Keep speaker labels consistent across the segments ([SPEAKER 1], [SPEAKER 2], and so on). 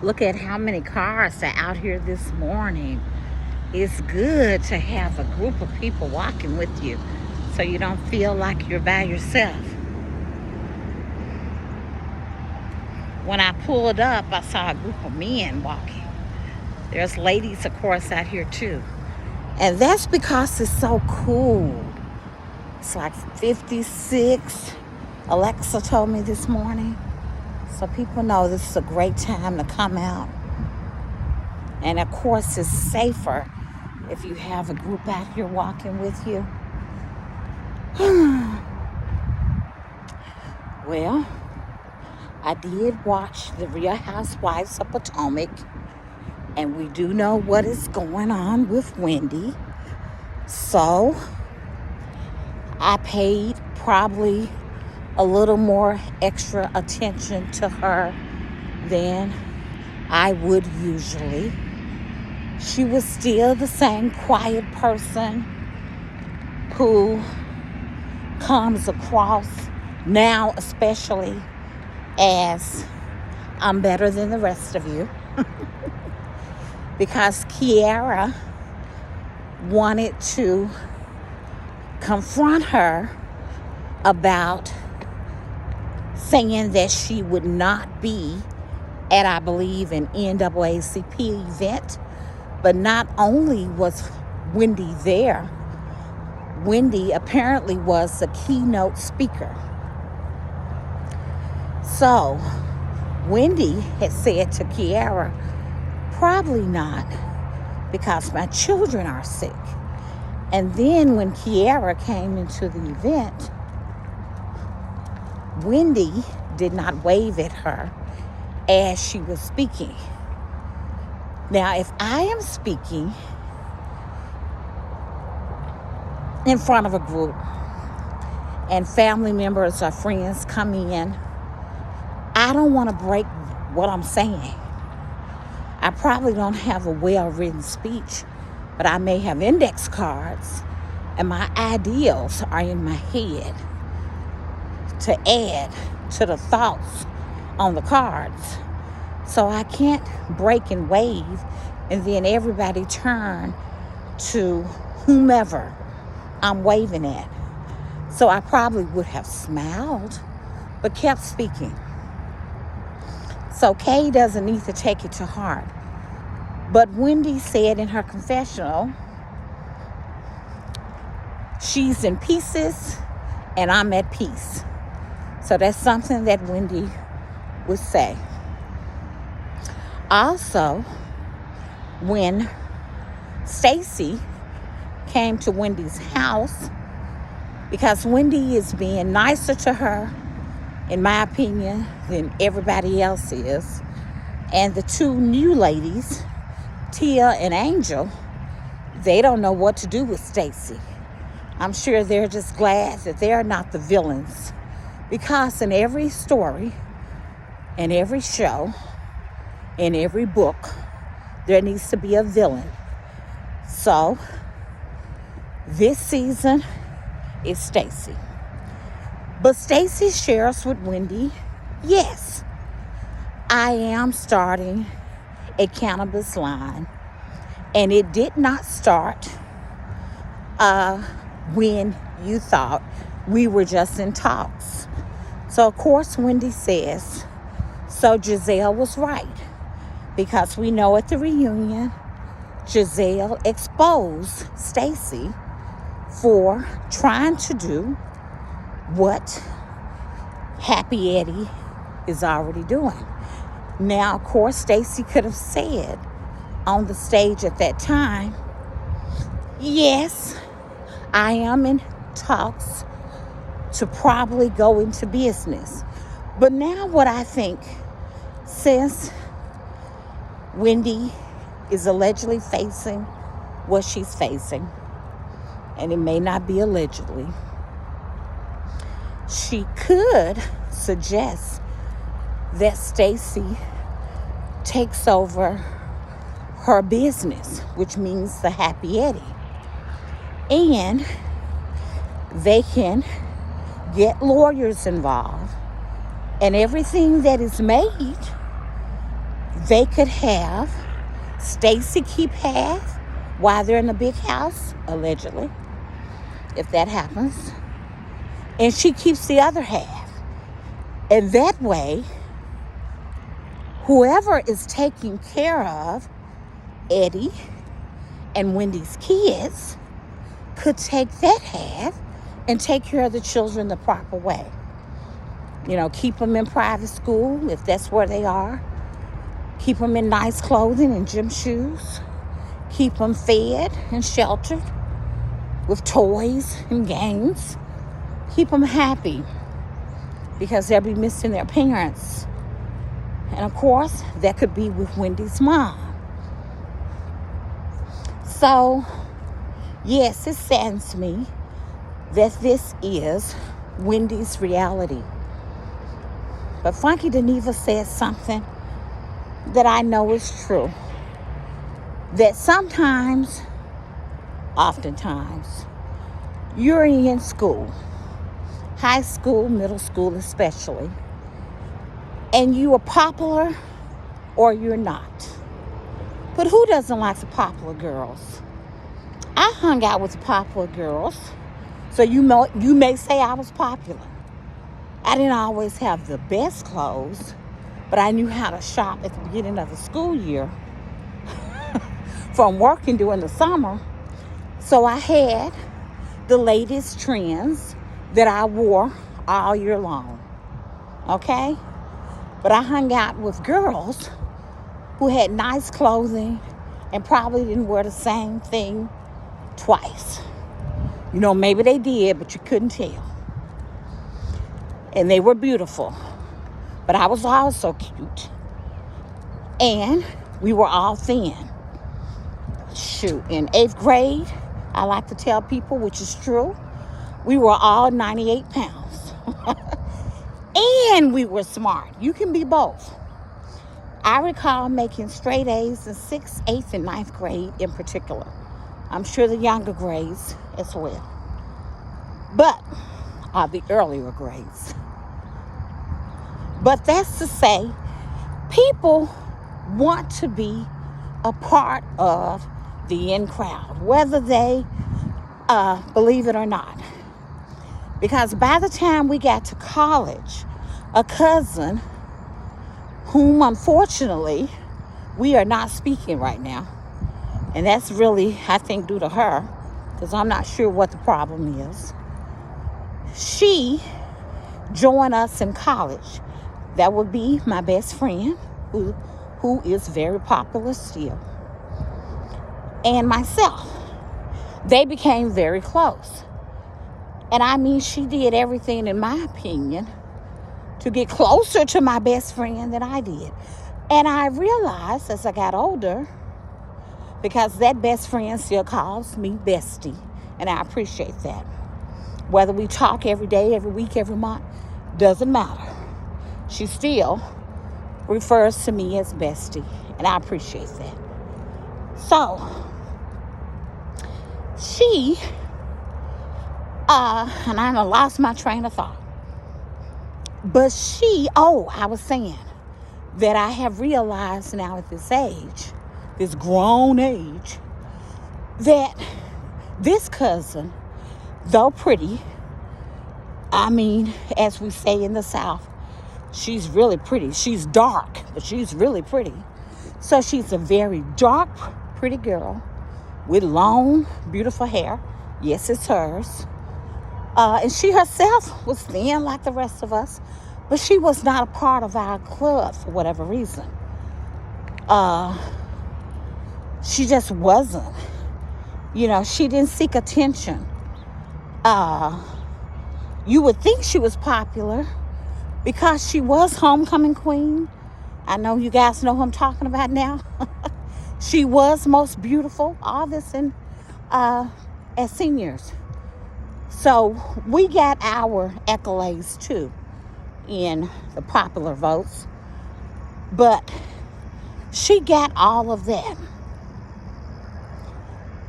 [SPEAKER 1] Look at how many cars are out here this morning. It's good to have a group of people walking with you so you don't feel like you're by yourself. When I pulled up, I saw a group of men walking. There's ladies, of course, out here too. And that's because it's so cool. It's like 56, Alexa told me this morning. So people know this is a great time to come out. And of course, it's safer if you have a group out here walking with you. Well, I did watch the Real Housewives of Potomac, and we do know what is going on with Wendy. So I paid probably a little more extra attention to her than I would usually. She was still the same quiet person who comes across now, especially, as I'm better than the rest of you. Because Kiara wanted to confront her about saying that she would not be at, I believe, an NAACP event. But not only was Wendy there, Wendy apparently was the keynote speaker. So Wendy had said to Kiara, probably not, because my children are sick. And then when Kiara came into the event, Wendy did not wave at her as she was speaking. Now, if I am speaking in front of a group and family members or friends come in, I don't want to break what I'm saying. I probably don't have a well-written speech, but I may have index cards, and my ideals are in my head to add to the thoughts on the cards. So I can't break and wave and then everybody turn to whomever I'm waving at. So I probably would have smiled, but kept speaking. So Kay doesn't need to take it to heart. But Wendy said in her confessional, she's in pieces and I'm at peace. So that's something that Wendy would say. Also, when Stacy came to Wendy's house, because Wendy is being nicer to her, in my opinion, than everybody else is, and the two new ladies, Tia and Angel, they don't know what to do with Stacy. I'm sure they're just glad that they're not the villains, because in every story, in every show, in every book, there needs to be a villain. So this season is Stacy. But Stacy shares with Wendy, yes, I am starting a cannabis line. And it did not start when you thought we were just in talks. So, of course, Wendy says, so Giselle was right. Because we know at the reunion, Giselle exposed Stacy for trying to do what Happy Eddie is already doing. Now, of course, Stacy could have said on the stage at that time, yes, I am in talks to probably go into business. But now what I think, since Wendy is allegedly facing what she's facing, and it may not be allegedly, she could suggest that Stacy takes over her business, which means the Happy Eddie. And they can get lawyers involved, and everything that is made, they could have Stacy keep half while they're in the big house, allegedly, if that happens. And she keeps the other half. And that way, whoever is taking care of Eddie and Wendy's kids could take that half and take care of the children the proper way. Keep them in private school if that's where they are. Keep them in nice clothing and gym shoes. Keep them fed and sheltered with toys and games. Keep them happy because they'll be missing their parents. And of course, that could be with Wendy's mom. So, yes, it saddens me that this is Wendy's reality. But Funky Deneva said something that I know is true. That oftentimes, you're in school, high school, middle school especially, and you are popular or you're not. But who doesn't like the popular girls? I hung out with the popular girls, so you may say I was popular. I didn't always have the best clothes, but I knew how to shop at the beginning of the school year from working during the summer. So I had the latest trends that I wore all year long. Okay? But I hung out with girls who had nice clothing and probably didn't wear the same thing twice. Maybe they did, but you couldn't tell. And they were beautiful. But I was also cute. And we were all thin. Shoot, in 8th grade, I like to tell people, which is true, we were all 98 pounds. And we were smart. You can be both. I recall making straight A's in 6th, 8th, and 9th grade in particular. I'm sure the younger grades as well. But, the earlier grades. But that's to say, people want to be a part of the in crowd, whether they believe it or not. Because by the time we got to college, a cousin, whom unfortunately we are not speaking right now, and that's really, I think, due to her, because I'm not sure what the problem is. She joined us in college. That would be my best friend, who is very popular still, and myself. They became very close. And I mean, she did everything, in my opinion, to get closer to my best friend than I did. And I realized as I got older, because that best friend still calls me bestie, and I appreciate that. Whether we talk every day, every week, every month, doesn't matter. She still refers to me as bestie, and I appreciate that. So, she, and I done lost my train of thought. But I was saying that I have realized now at this age, this grown age, that this cousin, though pretty, I mean, as we say in the South, she's really pretty. She's dark, but she's really pretty. So she's a very dark, pretty girl with long, beautiful hair. Yes, it's hers. And she herself was thin like the rest of us, but she was not a part of our club for whatever reason. She just wasn't. She didn't seek attention. You would think she was popular because she was homecoming queen. I know you guys know who I'm talking about now. She was most beautiful, all this as seniors. So we got our accolades too in the popular votes. But she got all of that.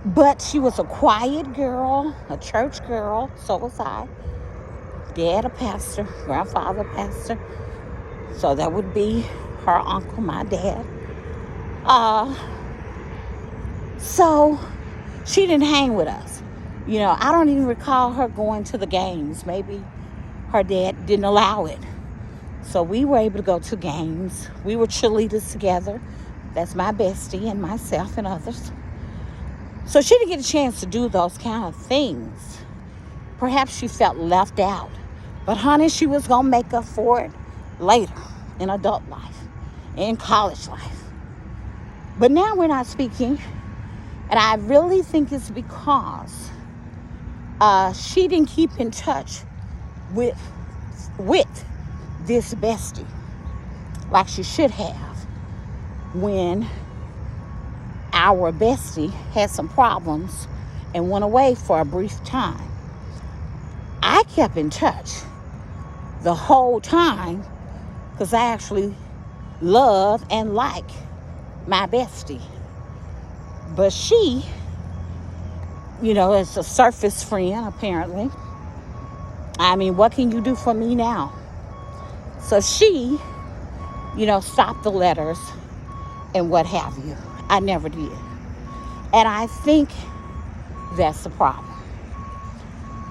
[SPEAKER 1] But she was a quiet girl, a church girl, so was I. Dad a pastor, grandfather a pastor. So that would be her uncle, my dad. Uh, so she didn't hang with us. I don't even recall her going to the games. Maybe her dad didn't allow it. So we were able to go to games. We were cheerleaders together. That's my bestie and myself and others. So she didn't get a chance to do those kind of things. Perhaps she felt left out. But honey, she was going to make up for it later in adult life, in college life. But now we're not speaking. And I really think it's because she didn't keep in touch with this bestie like she should have when our bestie had some problems and went away for a brief time. I kept in touch the whole time because I actually love and like my bestie. But she, is a surface friend, apparently. I mean, what can you do for me now? So she, stopped the letters and what have you. I never did. And I think that's the problem.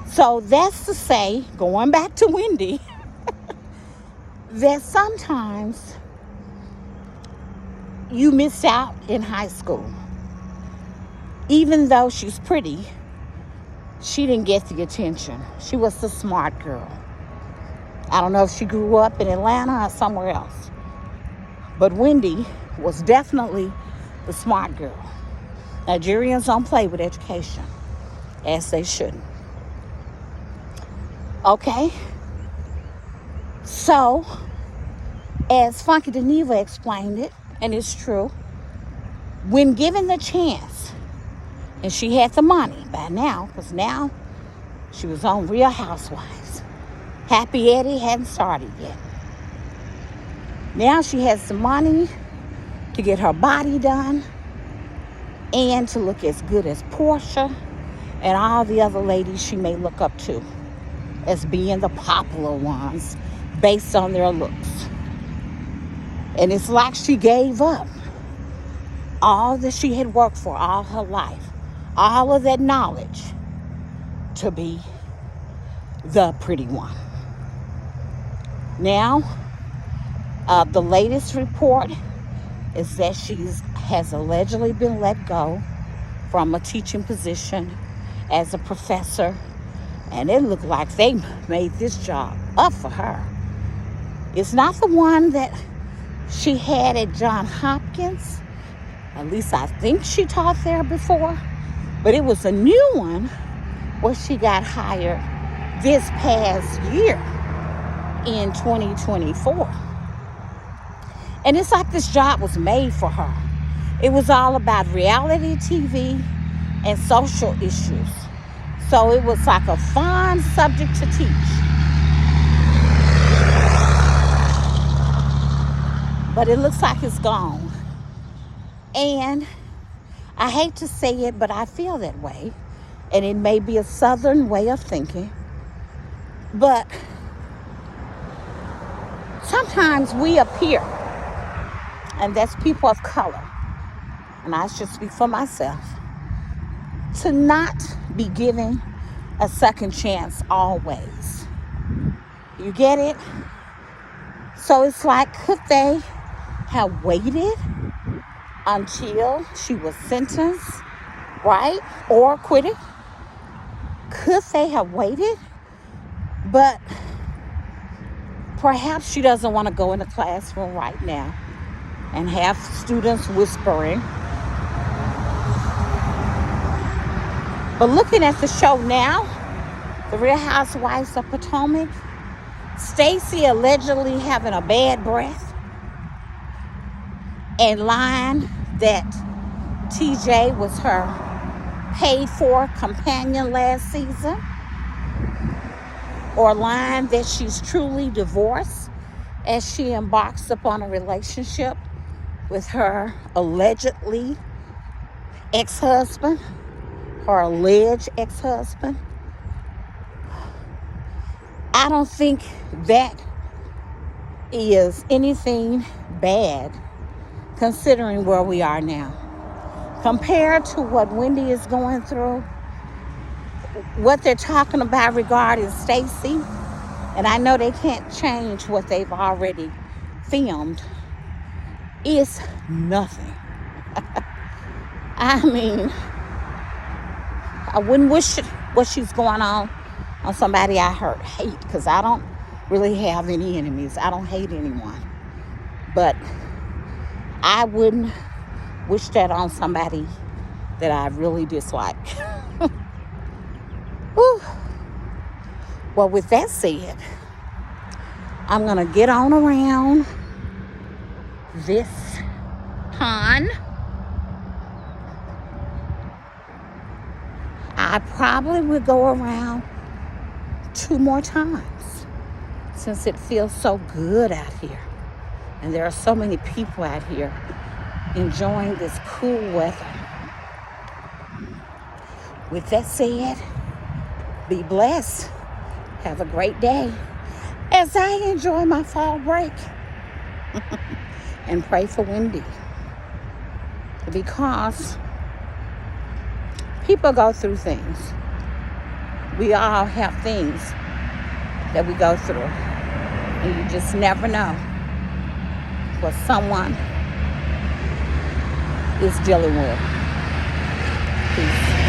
[SPEAKER 1] So that's to say, going back to Wendy, that sometimes you miss out in high school. Even though she's pretty, she didn't get the attention. She was the smart girl. I don't know if she grew up in Atlanta or somewhere else. But Wendy was definitely the smart girl. Nigerians don't play with education, as they shouldn't. Okay? So, as Funky Deneva explained it, and it's true, when given the chance, and she had the money by now, because now she was on Real Housewives. Happy Eddie hadn't started yet. Now she has the money to get her body done and to look as good as Portia and all the other ladies she may look up to as being the popular ones based on their looks. And it's like she gave up all that she had worked for all her life, all of that knowledge to be the pretty one. Now, the latest report is that she has allegedly been let go from a teaching position as a professor. And it looked like they made this job up for her. It's not the one that she had at Johns Hopkins. At least I think she taught there before. But it was a new one where she got hired this past year in 2024. And it's like this job was made for her. It was all about reality TV and social issues. So it was like a fun subject to teach. But it looks like it's gone. And I hate to say it, but I feel that way. And it may be a Southern way of thinking. But sometimes we appear, and that's people of color, and I should speak for myself, to not be given a second chance always. You get it? So it's like, could they have waited until she was sentenced, right? Or acquitted? Could they have waited? But perhaps she doesn't want to go in the classroom right now and have students whispering. But looking at the show now, The Real Housewives of Potomac, Stacey allegedly having a bad breath and lying that TJ was her paid-for companion last season, or lying that she's truly divorced as she embarks upon a relationship with her allegedly ex-husband, her alleged ex-husband. I don't think that is anything bad considering where we are now. Compared to what Wendy is going through, what they're talking about regarding Stacy, and I know they can't change what they've already filmed, is nothing. I mean, I wouldn't wish what she's going on somebody I hate, because I don't really have any enemies. I don't hate anyone. But I wouldn't wish that on somebody that I really dislike. Whew. Well, with that said, I'm going to get on around this pond. I probably will go around 2 more times since it feels so good out here. And there are so many people out here enjoying this cool weather. With that said, be blessed. Have a great day as I enjoy my fall break. And pray for Wendy. Because people go through things. We all have things that we go through. And you just never know what someone is dealing with. Peace.